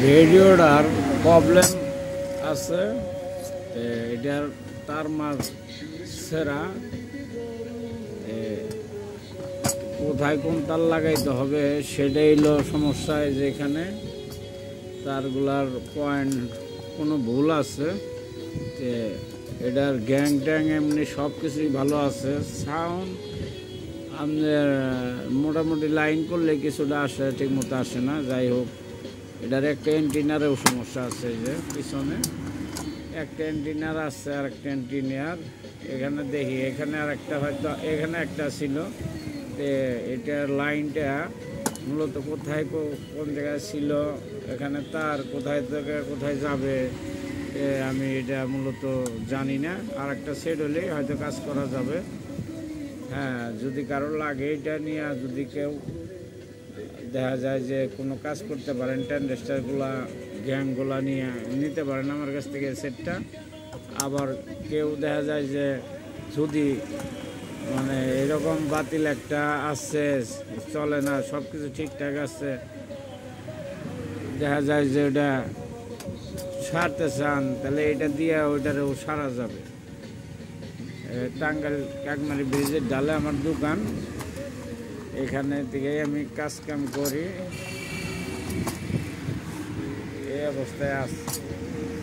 Radiator problem আছে, এটার তার মাছ সেরা কোথায় কোন তার লাগাইতে হবে সেটাই হলো সমস্যা। যে এখানে তারগুলার পয়েন্ট কোনো ভুল আছে, এটার গ্যাং ট্যাং এমনি সব কিছুই ভালো আছে। সাউন্ড আমাদের মোটামুটি লাইন করলে কিছুটা আসে, ঠিক মতো আসে না। যাই হোক, এটার একটা এন্টিনারেও সমস্যা আছে। যে পিছনে একটা এন্টিনার আছে আর একটা এন্টিনিয়ার এখানে দেখি, এখানে আর একটা হয়তো এখানে একটা ছিল। এটার লাইনটা মূলত কোথায় কোন জায়গায় ছিল, এখানে তার কোথায় থেকে কোথায় যাবে আমি এটা মূলত জানি না। আর একটা সেট হলে হয়তো কাজ করা যাবে। হ্যাঁ, যদি কারো লাগে এটা নিয়ে, যদি কেউ দেখা যায় যে কোনো কাজ করতে পারেন, ট্যান্ডেস্টারগুলা গ্যাংগুলা নিয়ে নিতে পারেন আমার কাছ থেকে সেটটা। আবার কেউ দেখা যায় যে যদি মানে এরকম বাতিল একটা আসছে, চলে না, সব কিছু ঠিকঠাক আছে, দেখা যায় যে ওটা সারতে চান, তাহলে এটা দিয়ে ওইটারও সারা যাবে। টাঙ্গাইল কাকমারি ব্রিজের ডালে আমার দোকান, এখানে থেকেই আমি কাজ কাম করি। এই অবস্থায় আছি।